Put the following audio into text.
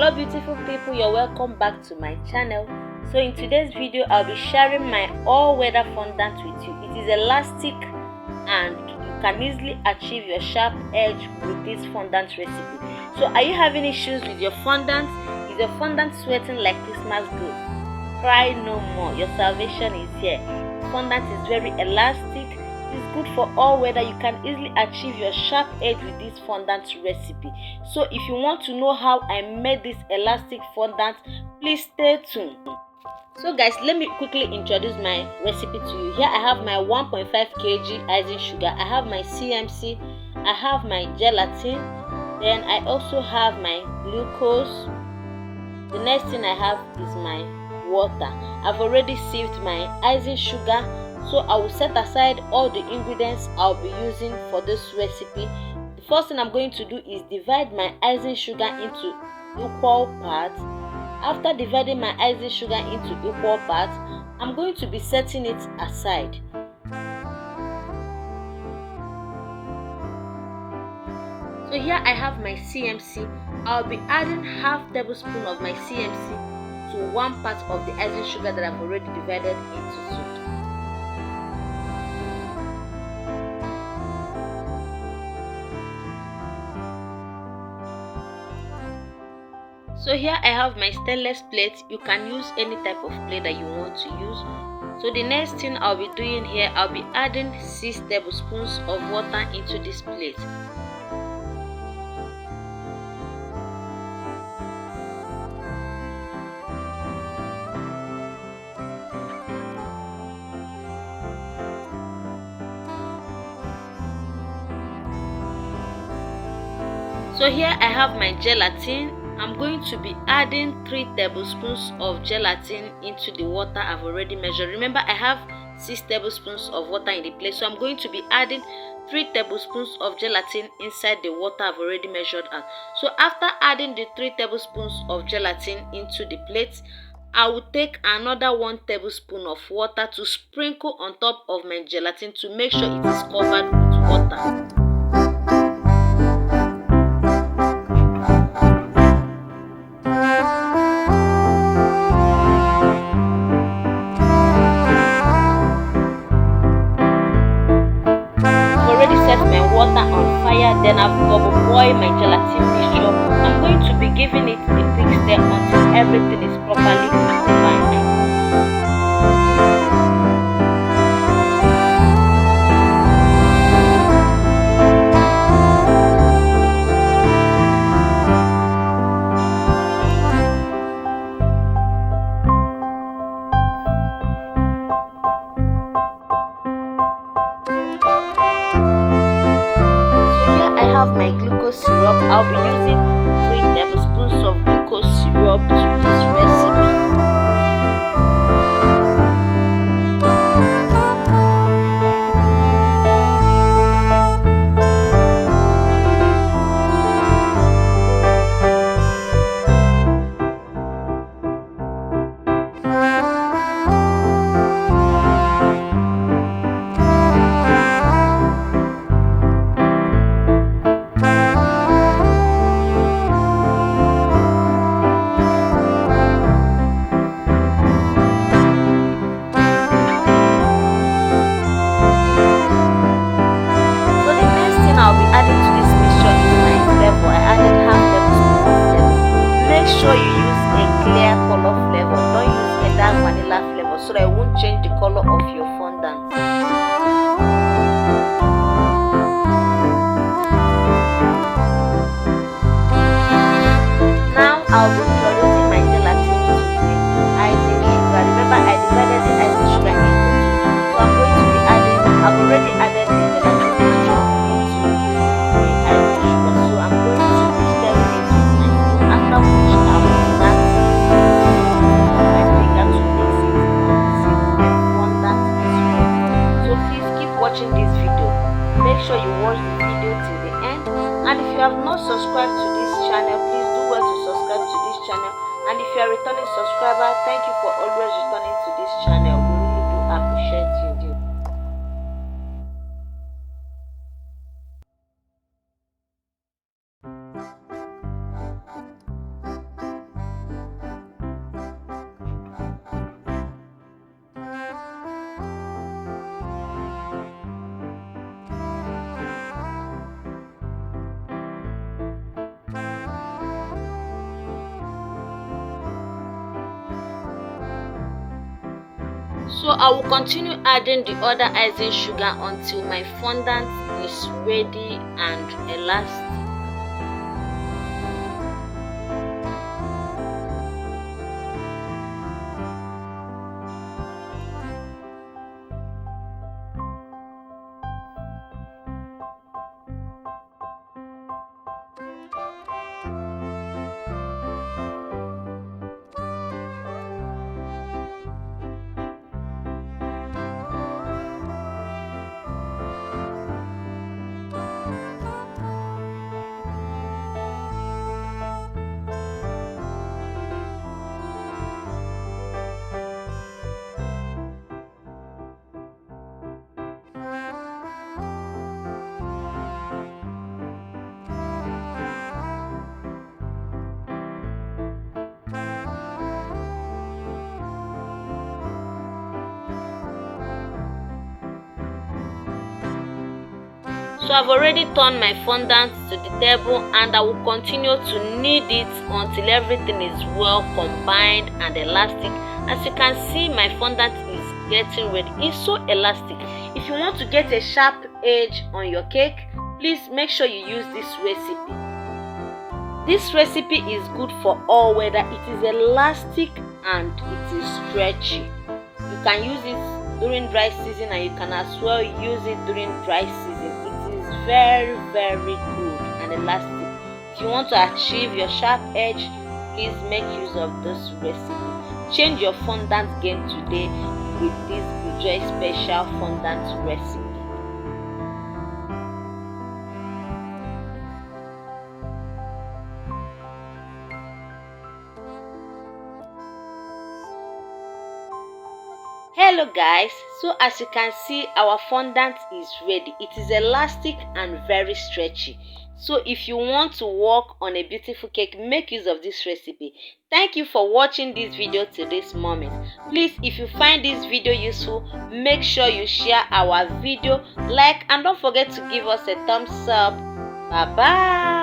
Hello beautiful people, you're welcome back to my channel. So in today's video I'll be sharing my all-weather fondant with you. It is elastic and you can easily achieve your sharp edge with this fondant recipe. So are you having issues with your fondant? Is your fondant sweating like Christmas goods? Cry no more, your salvation is here. Fondant is very elastic. It's good for all weather. You can easily achieve your sharp edge with this fondant recipe. So if you want to know how I made this elastic fondant, please stay tuned. So guys, let me quickly introduce my recipe to you. Here I have my 1.5 kg icing sugar, I have my CMC, I have my gelatin, then I also have my glucose. The next thing I have is my water. I've already sieved my icing sugar, so I will set aside all the ingredients I'll be using for this recipe. The first thing I'm going to do is divide my icing sugar into equal parts. After dividing my icing sugar into equal parts, I'm going to be setting it aside. So here I have my CMC. I'll be adding half tablespoon of my CMC to 1 part of the icing sugar that I've already divided into 2. So here I have my stainless plate. You can use any type of plate that you want to use. So the next thing I'll be doing here, I'll be adding 6 tablespoons of water into this plate. So here I have my gelatin. I'm going to be adding 3 tablespoons of gelatin into the water I've already measured. Remember, I have 6 tablespoons of water in the plate, so I'm going to be adding 3 tablespoons of gelatin inside the water I've already measured out. So after adding the 3 tablespoons of gelatin into the plate, I will take another 1 tablespoon of water to sprinkle on top of my gelatin to make sure it is covered with water. Water on fire, then I've double boiled my gelatin mixture. I'm going to be giving it a quick stir until everything is properly combined. I have my glucose syrup. I'll be using 3 tablespoons of glucose syrup to this recipe. Sure you use a clear color flavor, don't use a dark vanilla flavor so that it won't change the color of your fondant. Now I'll be introducing my gelatin to the icing sugar. Remember, I divided the icing sugar into 2, so I'm going to be adding, I've already added the gelatin mixture into the icing sugar, so I'm going to be stirring it with my spoon, after which I will start my finger to mix it until my fondant is ready. So please keep watching this video. Make sure you watch the video till the end, and if you have not subscribed to this channel, please do well to subscribe to this channel. And if you are a returning subscriber, thank you for always returning to this channel. We really do appreciate you. So I will continue adding the other icing sugar until my fondant is ready and elastic. So I've already turned my fondant to the table, and I will continue to knead it until everything is well combined and elastic. As you can see, my fondant is getting ready. It's so elastic. If you want to get a sharp edge on your cake, please make sure you use this recipe. This recipe is good for all weather. It is elastic and it is stretchy. You can use it during dry season, and you can as well use it during dry season. Very good and elastic. If you want to achieve your sharp edge, please make use of this recipe. Change your fondant game today with this Joy Special fondant recipe. Hello guys, so as you can see, our fondant is ready. It is elastic and very stretchy. So if you want to work on a beautiful cake, make use of this recipe. Thank you for watching this video to this moment. Please, if you find this video useful, make sure you share our video, like, and don't forget to give us a thumbs up. Bye bye.